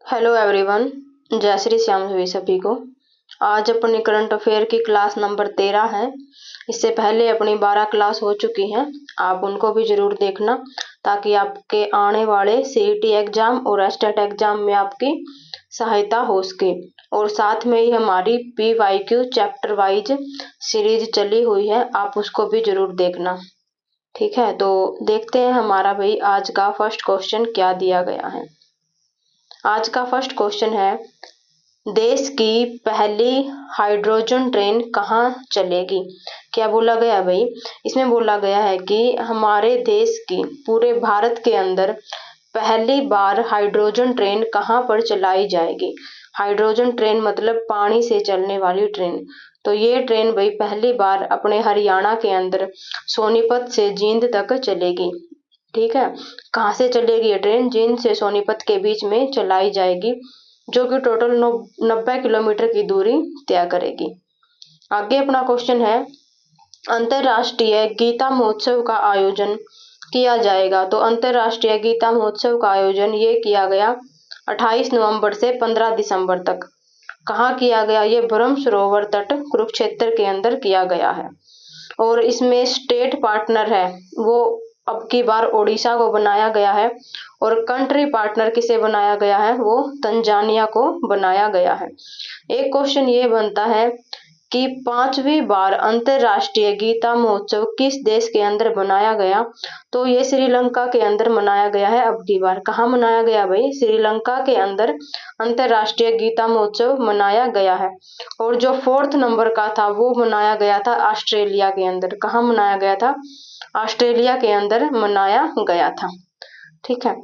Hello everyone. जय श्री श्याम सभी को। आज अपनी करंट अफेयर की क्लास नंबर 13 है। इससे पहले अपनी 12 क्लास हो चुकी हैं, आप उनको भी जरूर देखना ताकि आपके आने वाले सीईटी एग्जाम और एस्टेट एग्जाम में आपकी सहायता हो सके। और साथ में ही हमारी PYQ चैप्टर वाइज सीरीज चली हुई है, आप उसको भी जरूर देखना। ठीक है, तो देखते हैं हमारा भाई आज का फर्स्ट क्वेश्चन क्या दिया गया है। आज का फर्स्ट क्वेश्चन है, देश की पहली हाइड्रोजन ट्रेन कहाँ चलेगी। क्या बोला गया भाई, इसमें बोला गया है कि हमारे देश की, पूरे भारत के अंदर पहली बार हाइड्रोजन ट्रेन कहाँ पर चलाई जाएगी। हाइड्रोजन ट्रेन मतलब पानी से चलने वाली ट्रेन। तो ये ट्रेन भाई पहली बार अपने हरियाणा के अंदर सोनीपत से जींद तक चलेगी। ठीक है, कहाँ से चलेगी ये ट्रेन, जींद से सोनीपत के बीच में चलाई जाएगी, जो कि टोटल 90 किलोमीटर की दूरी तय करेगी। आगे अपना क्वेश्चन है, अंतरराष्ट्रीय गीता महोत्सव का आयोजन किया जाएगा। तो अंतरराष्ट्रीय गीता महोत्सव का आयोजन ये किया गया 28 नवंबर से 15 दिसंबर तक। कहाँ किया गया, ये ब्रह्म सरोवर तट कुरुक्षेत्र के अंदर किया गया है। और इसमें स्टेट पार्टनर है वो अब की बार ओडिशा को बनाया गया है, और कंट्री पार्टनर किसे बनाया गया है, वो तंजानिया को बनाया गया है। एक क्वेश्चन ये बनता है कि 5वीं बार अंतरराष्ट्रीय गीता महोत्सव किस देश के अंदर मनाया गया। तो ये श्रीलंका के अंदर मनाया गया है अब की बार। कहाँ मनाया गया भाई, श्रीलंका के अंदर अंतरराष्ट्रीय गीता महोत्सव मनाया गया है। और जो 4th नंबर का था वो मनाया गया था ऑस्ट्रेलिया के अंदर। कहाँ मनाया गया था, ऑस्ट्रेलिया के अंदर मनाया गया था। ठीक है,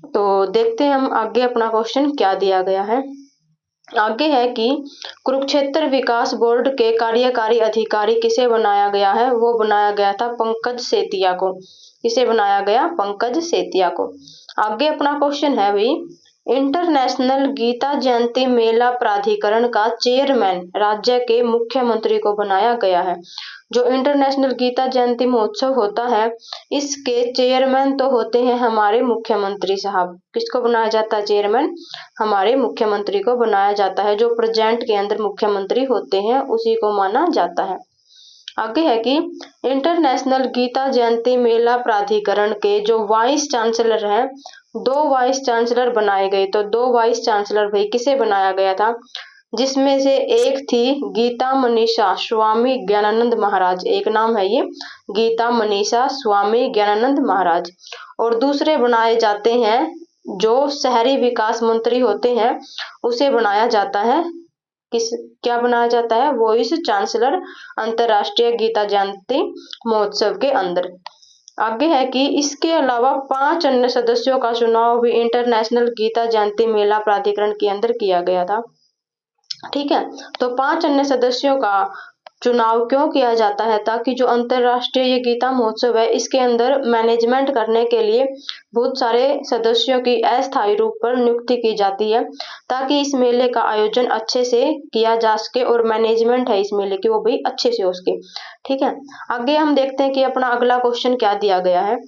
तो देखते हैं हम आगे अपना क्वेश्चन क्या दिया गया है। आगे है कि कुरुक्षेत्र विकास बोर्ड के कार्यकारी अधिकारी किसे बनाया गया है। वो बनाया गया था पंकज सेतिया को। किसे बनाया गया, पंकज सेतिया को। आगे अपना क्वेश्चन है भाई, इंटरनेशनल गीता जयंती मेला प्राधिकरण का चेयरमैन राज्य के मुख्यमंत्री को बनाया गया है। जो इंटरनेशनल गीता जयंती महोत्सव होता है, इसके चेयरमैन तो होते हैं हमारे मुख्यमंत्री साहब। किसको बनाया जाता है चेयरमैन, हमारे मुख्यमंत्री को बनाया जाता है। जो प्रेजेंट के अंदर मुख्यमंत्री होते हैं उसी को माना जाता है। आगे है कि इंटरनेशनल गीता जयंती मेला प्राधिकरण के जो वाइस चांसलर हैं, 2 वाइस चांसलर बनाए गए। तो 2 वाइस चांसलर भाई किसे बनाया गया था, जिसमें से एक थी गीता मनीषा स्वामी ज्ञानानंद महाराज। एक नाम है ये गीता मनीषा स्वामी ज्ञानानंद महाराज। और दूसरे बनाए जाते हैं जो शहरी विकास मंत्री होते हैं, उसे बनाया जाता है किस, क्या बनाया जाता है, वाइस चांसलर अंतरराष्ट्रीय गीता जयंती महोत्सव के अंदर। आगे है कि इसके अलावा 5 अन्य सदस्यों का चुनाव भी इंटरनेशनल गीता जयंती मेला प्राधिकरण के अंदर किया गया था। ठीक है, तो 5 अन्य सदस्यों का चुनाव क्यों किया जाता है, ताकि जो अंतरराष्ट्रीय ये गीता महोत्सव है इसके अंदर मैनेजमेंट करने के लिए बहुत सारे सदस्यों की अस्थायी रूप पर नियुक्ति की जाती है, ताकि इस मेले का आयोजन अच्छे से किया जा सके और मैनेजमेंट है इस मेले की वो भी अच्छे से हो सके। ठीक है, आगे हम देखते हैं कि अपना अगला क्वेश्चन क्या दिया गया है।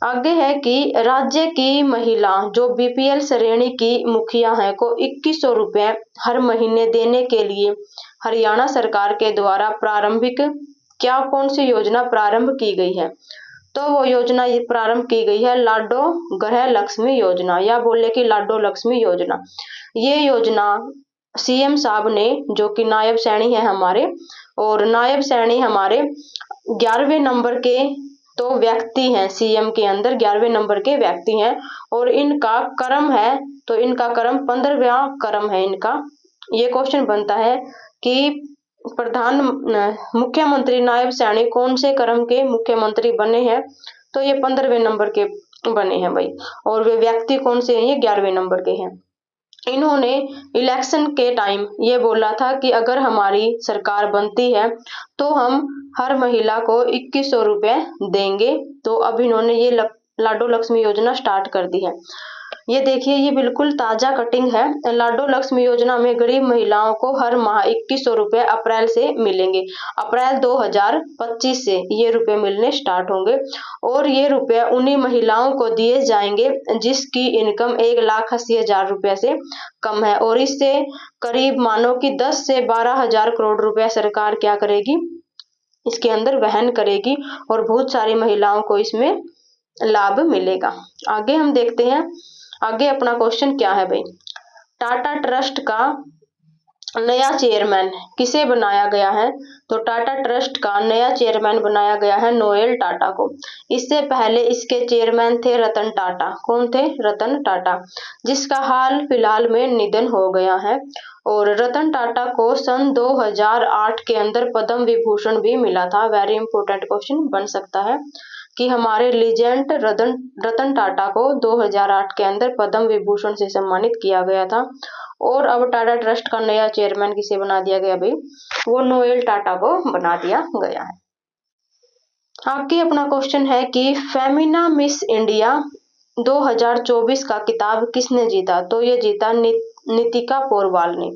आगे है कि राज्य की महिला जो BPL श्रेणी की मुखिया है को 2100 रुपए हर महीने देने के लिए हरियाणा सरकार के द्वारा प्रारंभिक क्या कौन सी योजना प्रारंभ की गई है। तो वो योजना प्रारंभ की गई है लाडो गृह लक्ष्मी योजना, या बोले कि लाडो लक्ष्मी योजना। ये योजना CM साहब ने, जो कि नायब सैनी है हमारे, और नायब सैनी हमारे 11वें नंबर के तो व्यक्ति हैं, CM के अंदर 11वें नंबर के व्यक्ति हैं। और इनका क्रम है, तो इनका क्रम 15वां क्रम है इनका। ये क्वेश्चन बनता है कि प्रधान मुख्यमंत्री नायब सैनी कौन से क्रम के मुख्यमंत्री बने हैं। तो ये 15वें नंबर के बने हैं भाई। और वे व्यक्ति कौन से हैं, ये 11वें नंबर के हैं। इन्होंने इलेक्शन के टाइम ये बोला था कि अगर हमारी सरकार बनती है तो हम हर महिला को 2100 रुपए देंगे। तो अब इन्होंने ये लाडो लक्ष्मी योजना स्टार्ट कर दी है। ये देखिए, ये बिल्कुल ताजा कटिंग है। लाडो लक्ष्मी योजना में गरीब महिलाओं को हर माह 2100 रुपए अप्रैल से मिलेंगे। अप्रैल 2025 से ये रुपए मिलने स्टार्ट होंगे और ये रुपए उन्हीं महिलाओं को दिए जाएंगे जिसकी इनकम 1,80,000 रुपए से कम है, और इससे करीब मानो कि 10 से 12,000 करोड़ रुपया सरकार क्या करेगी, इसके अंदर वहन करेगी और बहुत सारी महिलाओं को इसमें लाभ मिलेगा। आगे हम देखते हैं, आगे अपना क्वेश्चन क्या है भाई। टाटा ट्रस्ट का नया चेयरमैन किसे बनाया गया है? तो टाटा ट्रस्ट का नया चेयरमैन बनाया गया है नोएल टाटा को। इससे पहले इसके चेयरमैन थे रतन टाटा। कौन थे? रतन टाटा, जिसका हाल फिलहाल में निधन हो गया है। और रतन टाटा को सन 2008 के अंदर पद्म विभूषण भी मिला था। वेरी इंपॉर्टेंट क्वेश्चन बन सकता है कि हमारे लीजेंड रतन टाटा को 2008 के अंदर पद्म विभूषण से सम्मानित किया गया था। और अब टाटा ट्रस्ट का नया चेयरमैन किसे बना दिया गया भाई? वो नोएल टाटा को बना दिया गया है। आगे अपना क्वेश्चन है कि फेमिना मिस इंडिया 2024 का किताब किसने जीता? तो ये जीता नितिका पोरवाल ने।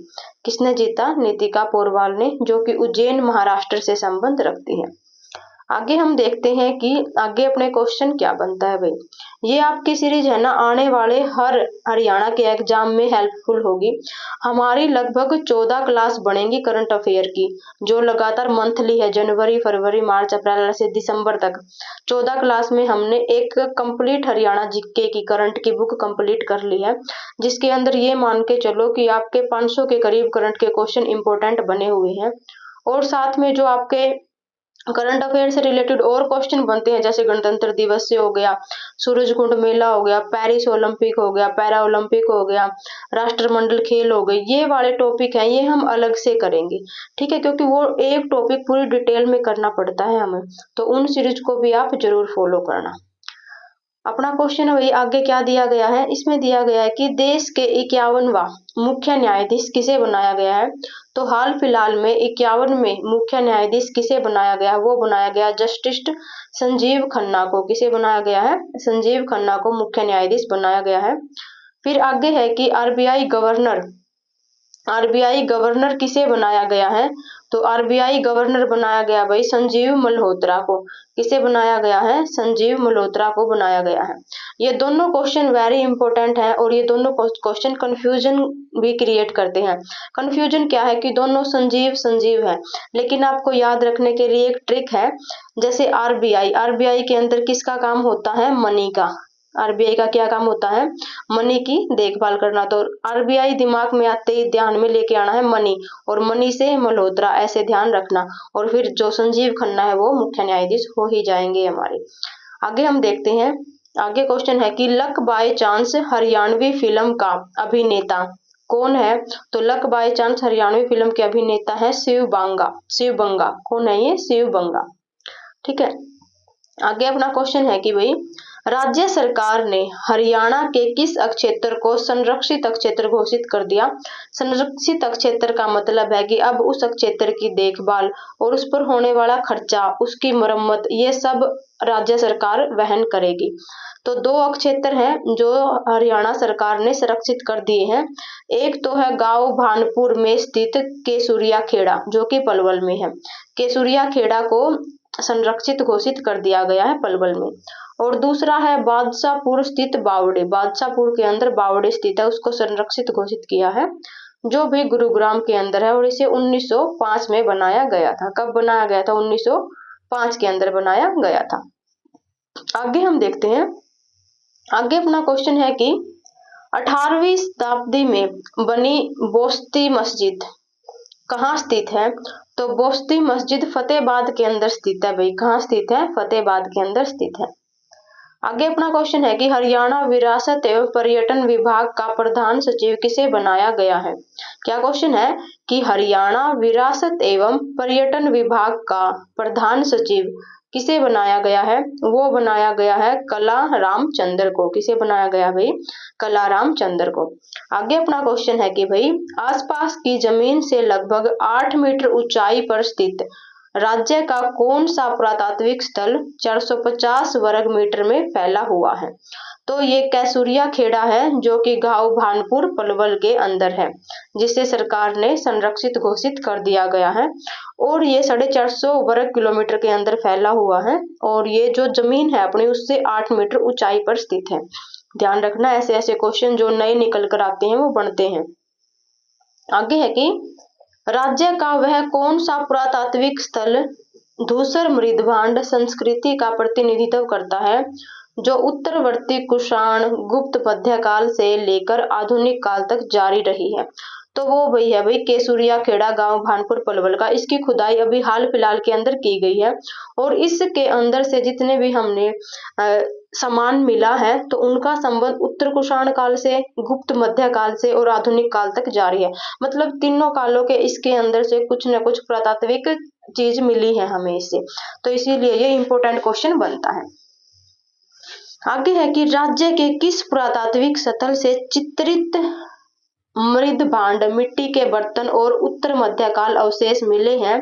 किसने जीता? नितिका पोरवाल ने, जो कि उज्जैन महाराष्ट्र से संबंध रखती है। आगे हम देखते हैं कि आगे अपने क्वेश्चन क्या बनता है भाई। ये आपकी सीरीज है ना, आने वाले हर हरियाणा के एग्जाम में हेल्पफुल होगी। हमारी लगभग 14 क्लास बनेंगी करंट अफेयर की, जो लगातार मंथली है, जनवरी फरवरी मार्च अप्रैल से दिसंबर तक। 14 क्लास में हमने एक कंप्लीट हरियाणा जीके की करंट की बुक कंप्लीट कर ली है, जिसके अंदर ये मान के चलो कि आपके 500 के करीब करंट के क्वेश्चन इंपॉर्टेंट बने हुए हैं। और साथ में जो आपके करंट अफेयर से रिलेटेड और क्वेश्चन बनते हैं, जैसे गणतंत्र दिवस से हो गया, सूरजकुंड मेला हो गया, पेरिस ओलंपिक हो गया, पैरा ओलंपिक हो गया, राष्ट्रमंडल खेल हो गए, ये वाले टॉपिक हैं, ये हम अलग से करेंगे। ठीक है, क्योंकि वो एक टॉपिक पूरी डिटेल में करना पड़ता है हमें, तो उन सीरीज को भी आप जरूर फॉलो करना। अपना क्वेश्चन वही आगे क्या दिया गया है, इसमें दिया गया है कि देश के 51वां मुख्य न्यायाधीश किसे बनाया गया है? तो हाल फिलहाल में 51 में मुख्य न्यायाधीश किसे बनाया गया है? वो बनाया गया जस्टिस संजीव खन्ना को। किसे बनाया गया है? संजीव खन्ना को मुख्य न्यायाधीश बनाया गया है। फिर आगे है कि आरबीआई गवर्नर किसे बनाया गया है? तो आरबीआई गवर्नर बनाया गया भाई संजीव मल्होत्रा को। किसे बनाया गया है? संजीव मल्होत्रा को बनाया गया है। ये दोनों क्वेश्चन वेरी इंपॉर्टेंट हैं और ये दोनों क्वेश्चन कंफ्यूजन भी क्रिएट करते हैं। कंफ्यूजन क्या है कि दोनों संजीव है, लेकिन आपको याद रखने के लिए एक ट्रिक है। जैसे आरबीआई के अंदर किसका काम होता है? मनी का। आरबीआई का क्या काम होता है? मनी की देखभाल करना। तो आरबीआई दिमाग में आते ही ध्यान में लेके आना है मनी, और मनी से मल्होत्रा, ऐसे ध्यान रखना। और फिर जो संजीव खन्ना है वो मुख्य न्यायाधीश हो ही जाएंगे हमारे। आगे हम देखते हैं, आगे क्वेश्चन है कि luck by chance Haryanvi film का अभिनेता कौन है? तो luck by chance Haryanvi film के अभिनेता है शिव बंगा। कौन है ये? शिव बंगा। ठीक है, आगे अपना क्वेश्चन है कि भाई राज्य सरकार ने हरियाणा के किस क्षेत्र को संरक्षित क्षेत्र घोषित कर दिया? संरक्षित क्षेत्र का मतलब है कि अब उस क्षेत्र की देखभाल और उस पर होने वाला खर्चा, उसकी मरम्मत, ये सब राज्य सरकार वहन करेगी। तो 2 क्षेत्र हैं जो हरियाणा सरकार ने संरक्षित कर दिए हैं। एक तो है गांव भानपुर में स्थित केसुरिया खेड़ा, जो कि पलवल में है। केसुरिया खेड़ा को संरक्षित घोषित कर दिया गया है पलवल में। और दूसरा है बादशाहपुर स्थित बावड़े। बादशाहपुर के अंदर बावड़े स्थित है, उसको संरक्षित घोषित किया है, जो भी गुरुग्राम के अंदर है। और इसे 1905 में बनाया गया था। कब बनाया गया था? 1905 के अंदर बनाया गया था। आगे हम देखते हैं, आगे अपना क्वेश्चन है कि 18वीं शताब्दी में बनी बोस्ती मस्जिद कहाँ स्थित है? तो बोस्ती मस्जिद फतेहाबाद के अंदर स्थित है भाई। कहाँ स्थित है? फतेहाबाद के अंदर स्थित है। आगे अपना क्वेश्चन है कि हरियाणा विरासत एवं पर्यटन विभाग का प्रधान सचिव किसे बनाया गया है? क्या क्वेश्चन है कि हरियाणा विरासत एवं पर्यटन विभाग का प्रधान सचिव किसे बनाया गया है? वो बनाया गया है कला रामचंद्र को। किसे बनाया गया भाई? कला रामचंद्र को। आगे अपना क्वेश्चन है कि भाई आसपास की जमीन से लगभग 8 मीटर ऊंचाई पर स्थित राज्य का कौन सा पुरातात्विक स्थल 450 वर्ग मीटर में फैला हुआ है? तो ये कैसूरिया खेड़ा है जो कि गांव भानपुर पलवल के अंदर है, जिसे सरकार ने संरक्षित घोषित कर दिया गया है। और ये 450 वर्ग किलोमीटर के अंदर फैला हुआ है और ये जो जमीन है अपनी उससे 8 मीटर ऊंचाई पर स्थित है। ध्यान रखना, ऐसे ऐसे क्वेश्चन जो नए निकल कर आते हैं वो बनते हैं। आगे है कि राज्य का वह कौन सा पुरातात्विक स्थल धूसर मृदभांड संस्कृति का प्रतिनिधित्व करता है जो उत्तरवर्ती कुषाण गुप्त मध्यकाल से लेकर आधुनिक काल तक जारी रही है। तो वो वही है भाई केसूरिया खेड़ा गांव भानपुर पलवल का। इसकी खुदाई अभी हाल फिलहाल के अंदर की गई है और इसके अंदर से जितने भी हमने सामान मिला है तो उनका संबंध उत्तर कुषाण काल से, गुप्त मध्य काल से और आधुनिक काल तक जारी है। मतलब तीनों कालों के इसके अंदर से कुछ न कुछ पुरातात्विक चीज मिली है हमें इससे, तो इसीलिए ये इंपॉर्टेंट क्वेश्चन बनता है। आगे है कि राज्य के किस पुरातात्विक स्थल से चित्रित मृद भांड, मिट्टी के बर्तन और उत्तर मध्यकाल अवशेष मिले हैं?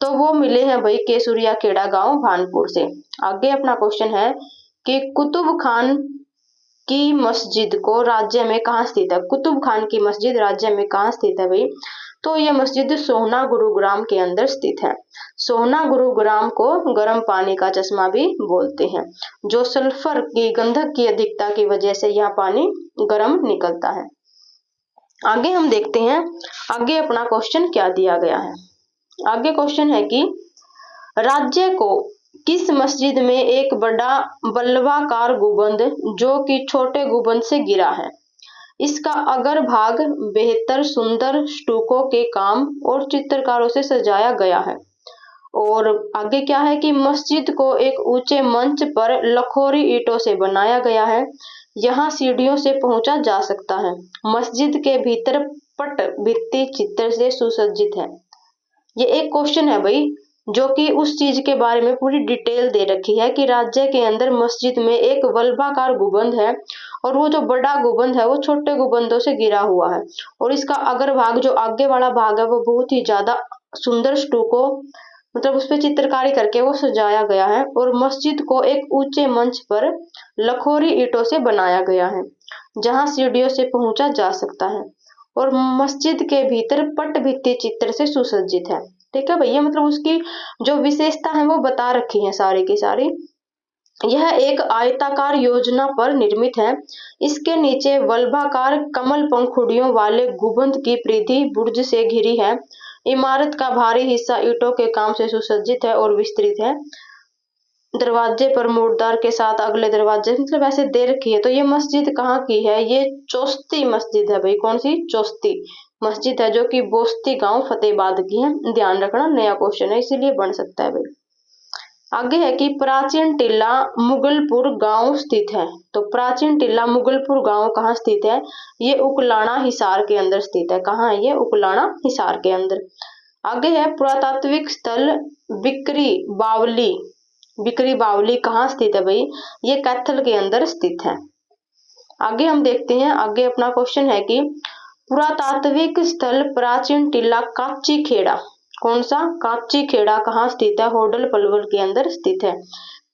तो वो मिले हैं भाई केसूरिया खेड़ा गांव भानपुर से। आगे अपना क्वेश्चन है कि कुतुब खान की मस्जिद को राज्य में कहाँ स्थित है? कुतुब खान की मस्जिद राज्य में कहाँ स्थित है भाई? तो यह मस्जिद सोहना गुरुग्राम के अंदर स्थित है। सोहना गुरुग्राम को गर्म पानी का चश्मा भी बोलते हैं, जो सल्फर की गंधक की अधिकता की वजह से यह पानी गर्म निकलता है। आगे हम देखते हैं आगे अपना क्वेश्चन क्या दिया गया है। आगे क्वेश्चन है कि राज्य को किस मस्जिद में एक बड़ा बल्लवाकार गुंबद जो कि छोटे गुंबद से गिरा है, इसका अगर भाग बेहतर सुंदर स्टूको के काम और चित्रकारों से सजाया गया है। और आगे क्या है कि मस्जिद को एक ऊंचे मंच पर लखोरी ईंटों से बनाया गया है, यहाँ सीढ़ियों से पहुंचा जा सकता है। मस्जिद के भीतर पट भित्ति चित्र से सुसज्जित है। ये एक क्वेश्चन है भाई जो कि उस चीज के बारे में पूरी डिटेल दे रखी है कि राज्य के अंदर मस्जिद में एक वल्भाकार गुंबद है और वो जो बड़ा गुंबद है वो छोटे गुंबदों से घिरा हुआ है और इसका अगर भाग जो आगे वाला भाग है वो बहुत ही ज्यादा सुंदर स्टूको मतलब उस पर चित्रकारी करके वो सजाया गया है और मस्जिद को एक ऊंचे मंच पर लखोरी ईंटों से बनाया गया है जहां सीढ़ियों से पहुंचा जा सकता है और मस्जिद के भीतर पट भित्ति चित्र से सुसज्जित है। ठीक है भैया, मतलब उसकी जो विशेषता है वो बता रखी है सारी की सारी। यह एक आयताकार योजना पर निर्मित है। इसके नीचे वल्भाकार कमल पंखुड़ियों वाले गुंबद की परिधि बुर्ज से घिरी है। इमारत का भारी हिस्सा ईंटों के काम से सुसज्जित है और विस्तृत है। दरवाजे पर मोड़दार के साथ अगले दरवाजे मतलब ऐसे दे रखी है। तो ये मस्जिद कहाँ की है? ये चौस्ती मस्जिद है भाई। कौन सी? चौस्ती मस्जिद है जो कि बोस्ती गांव फतेहाबाद की है। ध्यान रखना, नया क्वेश्चन है इसीलिए बन सकता है भाई। आगे है कि प्राचीन टीला मुगलपुर गांव स्थित है। तो प्राचीन टीला मुगलपुर गांव कहाँ स्थित है? ये उकलाना हिसार के अंदर स्थित है। कहाँ है ये? उकलाना हिसार के अंदर। आगे है पुरातात्विक स्थल बिक्री बावली। बिक्री बावली कहाँ स्थित है भाई? ये कैथल के अंदर स्थित है। आगे हम देखते हैं, आगे अपना क्वेश्चन है कि पुरातात्विक स्थल प्राचीन टीला काची खेड़ा। कौन सा? काची खेड़ा कहाँ स्थित है? होडल पलवल के अंदर स्थित है।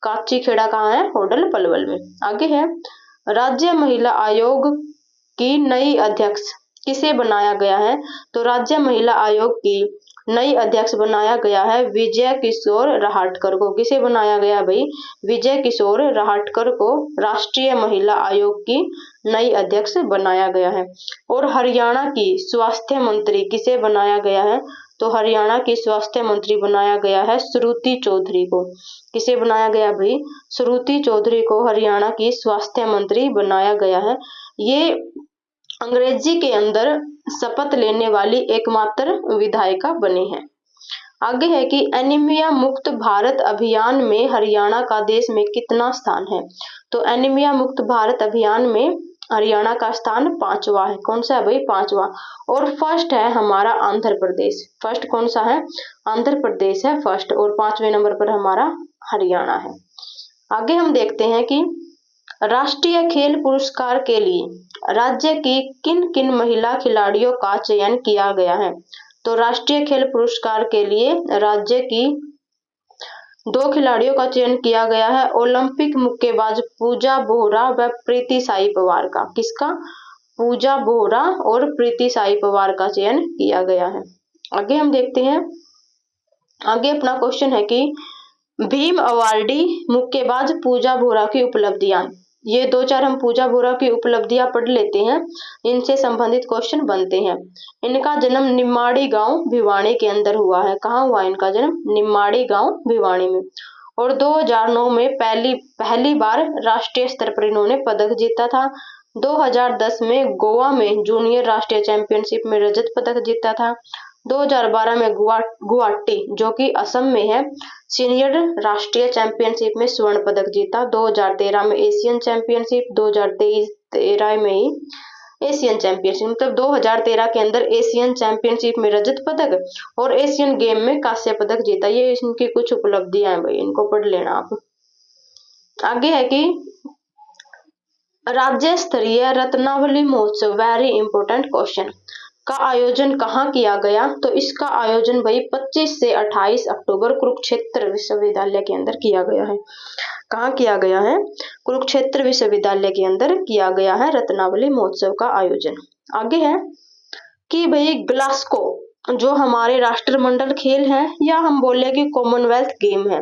काची खेड़ा कहाँ है? होडल पलवल में। आगे है राज्य महिला आयोग की नई अध्यक्ष किसे बनाया गया है? तो राज्य महिला आयोग की नई अध्यक्ष बनाया गया है विजय किशोर रहाटकर को। किसे बनाया गया भाई? विजय किशोर रहाटकर को राष्ट्रीय महिला आयोग की नई अध्यक्ष बनाया गया है। और हरियाणा की स्वास्थ्य मंत्री किसे बनाया गया है? तो हरियाणा की स्वास्थ्य मंत्री बनाया गया है श्रुति चौधरी को। किसे बनाया गया भाई? श्रुति चौधरी को हरियाणा की स्वास्थ्य मंत्री बनाया गया है। ये अंग्रेजी के अंदर शपथ लेने वाली एकमात्र विधायिका बनी है। आगे है कि एनीमिया मुक्त भारत अभियान में हरियाणा का देश में कितना स्थान है? तो एनीमिया मुक्त भारत अभियान में हरियाणा का स्थान 5वां है। कौन सा है भाई? 5वां। और फर्स्ट है हमारा आंध्र प्रदेश। फर्स्ट कौन सा है? आंध्र प्रदेश है फर्स्ट और 5वें नंबर पर हमारा हरियाणा है। आगे हम देखते हैं कि राष्ट्रीय खेल पुरस्कार के लिए राज्य की किन किन महिला खिलाड़ियों का चयन किया गया है? तो राष्ट्रीय खेल पुरस्कार के लिए राज्य की दो खिलाड़ियों का चयन किया गया है ओलंपिक मुक्केबाज पूजा बोहरा व प्रीति साई पवार का। किसका? पूजा बोहरा और प्रीति साई पवार का चयन किया गया है। आगे हम देखते हैं, आगे अपना क्वेश्चन है कि भीम अवार्डी मुक्केबाज पूजा बोहरा की उपलब्धियां। ये दो चार हम पूजा बोहरा की उपलब्धियां पढ़ लेते हैं, इनसे संबंधित क्वेश्चन बनते हैं। इनका जन्म निम्माड़ी गांव भिवानी के अंदर हुआ है। कहाँ हुआ इनका जन्म? निम्माड़ी गांव भिवानी में। और 2009 में पहली बार राष्ट्रीय स्तर पर इन्होंने पदक जीता था। 2010 में गोवा में जूनियर राष्ट्रीय चैंपियनशिप में रजत पदक जीता था। 2012 में गुवाहाटी जो कि असम में है सीनियर राष्ट्रीय चैंपियनशिप में स्वर्ण पदक जीता। 2013 में एशियन चैंपियनशिप, 2013 में ही एशियन चैंपियनशिप, मतलब 2013 के अंदर एशियन चैंपियनशिप में रजत पदक और एशियन गेम में कांस्य पदक जीता। ये इनकी कुछ उपलब्धियां हैं भाई, इनको पढ़ लेना आप। आगे है कि राज्य स्तरीय रत्नावली महोत्सव, वेरी इंपॉर्टेंट क्वेश्चन, का आयोजन कहाँ किया गया? तो इसका आयोजन भाई 25 से 28 अक्टूबर कुरुक्षेत्र विश्वविद्यालय के अंदर किया गया है। कहाँ किया गया है? कुरुक्षेत्र विश्वविद्यालय के अंदर किया गया है रत्नावली महोत्सव का आयोजन। आगे है कि भाई ग्लास्को जो हमारे राष्ट्रमंडल खेल है या हम बोले कि कॉमनवेल्थ गेम है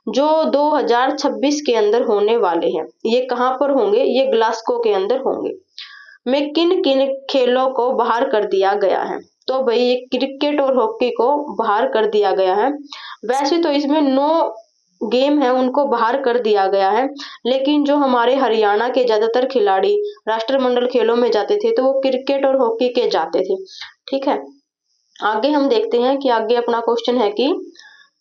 जो 2026 के अंदर होने वाले हैं, ये कहाँ पर होंगे? ये ग्लास्को के अंदर होंगे। में किन किन खेलों को बाहर कर दिया गया है? तो भाई ये क्रिकेट और हॉकी को बाहर कर दिया गया है। वैसे तो इसमें 9 गेम है उनको बाहर कर दिया गया है, लेकिन जो हमारे हरियाणा के ज्यादातर खिलाड़ी राष्ट्रमंडल खेलों में जाते थे तो वो क्रिकेट और हॉकी के जाते थे। ठीक है, आगे हम देखते हैं कि आगे अपना क्वेश्चन है कि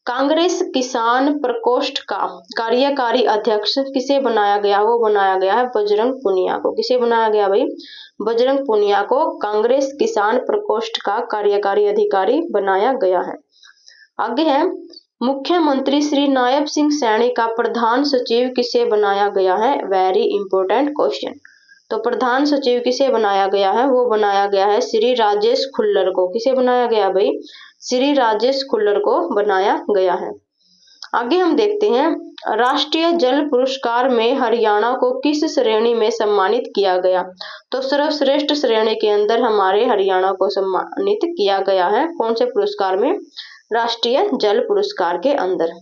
कांग्रेस किसान प्रकोष्ठ का कार्यकारी अध्यक्ष किसे बनाया गया? वो बनाया गया है बजरंग पुनिया को। किसे बनाया गया भाई? बजरंग पुनिया को कांग्रेस किसान प्रकोष्ठ का कार्यकारी अधिकारी बनाया गया है। आगे है मुख्यमंत्री श्री नायब सिंह सैनी का प्रधान सचिव किसे बनाया गया है? Very important question. तो प्रधान सचिव किसे बनाया गया है? वो बनाया गया है श्री राजेश खुल्लर को। किसे बनाया गया भाई? श्री राजेश खुल्लर को बनाया गया है। आगे हम देखते हैं राष्ट्रीय जल पुरस्कार में हरियाणा को किस श्रेणी में सम्मानित किया गया? तो सर्वश्रेष्ठ श्रेणी के अंदर हमारे हरियाणा को सम्मानित किया गया है। कौन से पुरस्कार में? राष्ट्रीय जल पुरस्कार के अंदर।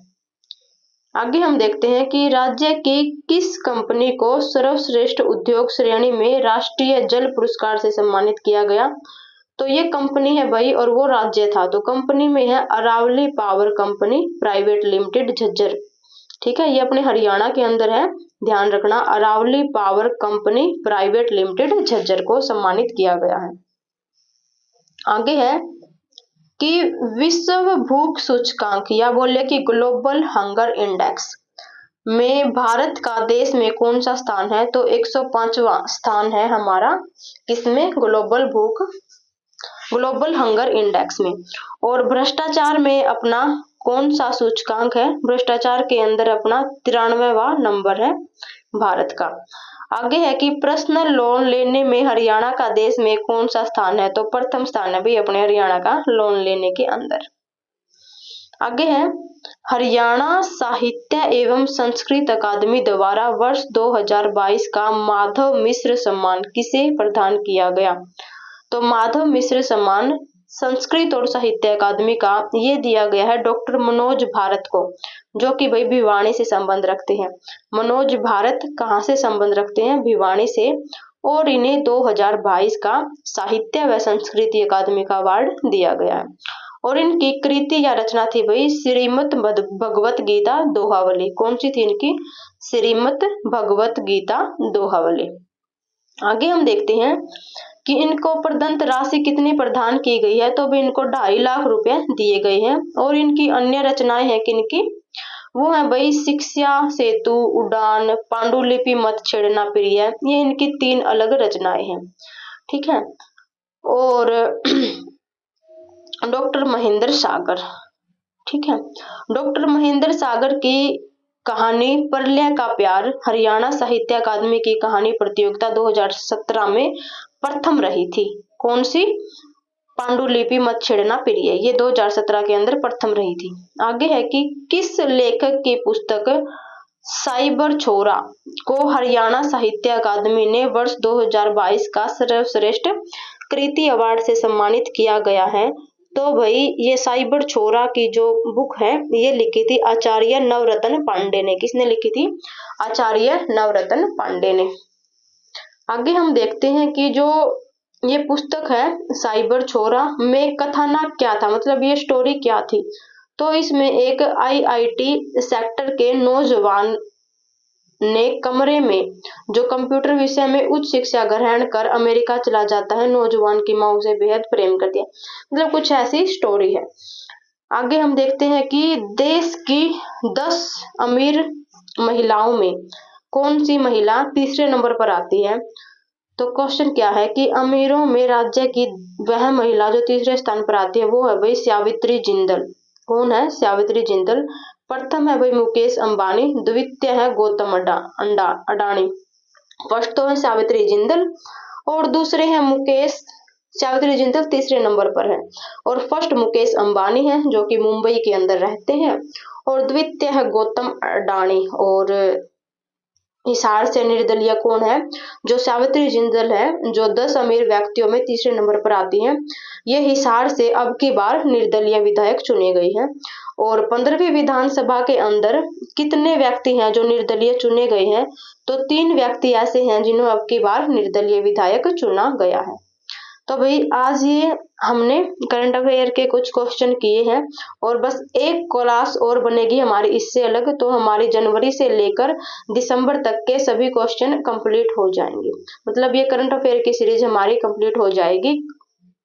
आगे हम देखते हैं कि राज्य की किस कंपनी को सर्वश्रेष्ठ उद्योग श्रेणी में राष्ट्रीय जल पुरस्कार से सम्मानित किया गया? तो ये कंपनी है भाई और वो राज्य था, तो कंपनी में है Aravali power company private limited Jhajjar. ठीक है, ये अपने हरियाणा के अंदर है, ध्यान रखना, Aravali power company private limited Jhajjar को सम्मानित किया गया है। आगे है कि विश्व भूख सूचकांक या बोले कि ग्लोबल हंगर इंडेक्स में भारत का देश में कौन सा स्थान है? तो 105वां स्थान है हमारा, किसमें? ग्लोबल हंगर इंडेक्स में। और भ्रष्टाचार में अपना कौन सा सूचकांक है? भ्रष्टाचार के अंदर अपना 93वां नंबर है भारत का। आगे है कि पर्सनल लोन लेने में हरियाणा का देश में कौन सा स्थान है? तो प्रथम स्थान है भाई अपने हरियाणा का लोन लेने के अंदर। आगे है हरियाणा साहित्य एवं संस्कृत अकादमी द्वारा वर्ष 2022 का माधव मिश्र सम्मान किसे प्रदान किया गया? तो माधव मिश्र सम्मान संस्कृत और साहित्य अकादमी का ये दिया गया है डॉक्टर मनोज भारत को, जो कि भाई भिवानी से संबंध रखते हैं। मनोज भारत कहाँ से संबंध रखते हैं? भिवानी से। और इन्हें 2022 का साहित्य व संस्कृति अकादमी का अवार्ड दिया गया है। और इनकी कृति या रचना थी भाई श्रीमद् भगवत गीता दोहावली। कौन सी थी इनकी? श्रीमद् भगवत गीता दोहावली। आगे हम देखते हैं कि इनको प्रदत्त राशि कितनी प्रदान की गई है? तो भी इनको 2.5 लाख रुपए दिए गए हैं। और इनकी अन्य रचनाएं हैं किनकी? वो है भाई शिक्षा सेतु, उड़ान, पांडुलिपि मत छेड़ना प्रिय, ये इनकी 3 अलग रचनाएं हैं। ठीक है, और डॉक्टर महेंद्र सागर, ठीक है, डॉक्टर महेंद्र सागर की कहानी प्रलय का प्यार हरियाणा साहित्य अकादमी की कहानी प्रतियोगिता 2017 में प्रथम रही थी। कौन सी? पांडुलिपि मत छेड़ना प्रिय, ये 2017 के अंदर प्रथम रही थी। आगे है कि किस लेखक की पुस्तक साइबर छोरा को हरियाणा साहित्य अकादमी ने वर्ष 2022 का सर्वश्रेष्ठ कृति अवार्ड से सम्मानित किया गया है। तो भाई ये साइबर छोरा की जो बुक है ये लिखी थी आचार्य नवरत्न पांडे ने। किसने लिखी थी? आचार्य नवरत्न पांडे ने। आगे हम देखते हैं कि जो ये पुस्तक है साइबर छोरा में कथानक क्या था, मतलब ये स्टोरी क्या थी। तो इसमें एक आईआईटी सेक्टर के नौजवान ने कमरे में जो कंप्यूटर विषय में उच्च शिक्षा ग्रहण कर अमेरिका चला जाता है, नौजवान की मां उसे बेहद प्रेम करती है, मतलब कुछ ऐसी स्टोरी है। आगे हम देखते हैं कि देश की 10 अमीर महिलाओं में कौन सी महिला तीसरे नंबर पर आती है। तो क्वेश्चन क्या है कि अमीरों में राज्य की वह महिला जो तीसरे स्थान पर आती है वो है भाई सावित्री जिंदल। कौन है? सावित्री जिंदल। प्रथम है भाई मुकेश अंबानी, द्वितीय है गौतम अडानी। फर्स्ट तो है सावित्री जिंदल और दूसरे हैं मुकेश। सावित्री जिंदल तीसरे नंबर पर है और फर्स्ट मुकेश अंबानी है जो कि मुंबई के अंदर रहते हैं और द्वितीय है गौतम अडानी। और हिसार से निर्दलीय कौन है? जो सावित्री जिंदल है जो 10 अमीर व्यक्तियों में तीसरे नंबर पर आती है। ये हिसार से अब की बार निर्दलीय विधायक चुनी गई है। और 15वीं विधानसभा के अंदर कितने व्यक्ति हैं जो निर्दलीय चुने गए हैं? तो 3 व्यक्ति ऐसे हैं जिन्हें अब की बार निर्दलीय विधायक चुना गया है। तो भाई आज ये हमने करंट अफेयर के कुछ क्वेश्चन किए हैं और बस एक क्लास और बनेगी हमारी इससे अलग, तो हमारी जनवरी से लेकर दिसंबर तक के सभी क्वेश्चन कंप्लीट हो जाएंगे। मतलब ये करंट अफेयर की सीरीज हमारी कंप्लीट हो जाएगी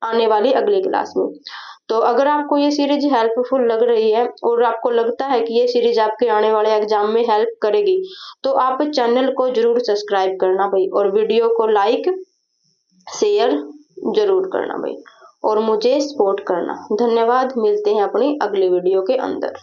आने वाली अगली क्लास में। तो अगर आपको ये सीरीज हेल्पफुल लग रही है और आपको लगता है कि ये सीरीज आपके आने वाले एग्जाम में हेल्प करेगी तो आप चैनल को जरूर सब्सक्राइब करना भाई और वीडियो को लाइक शेयर जरूर करना भाई और मुझे सपोर्ट करना। धन्यवाद। मिलते हैं अपनी अगली वीडियो के अंदर।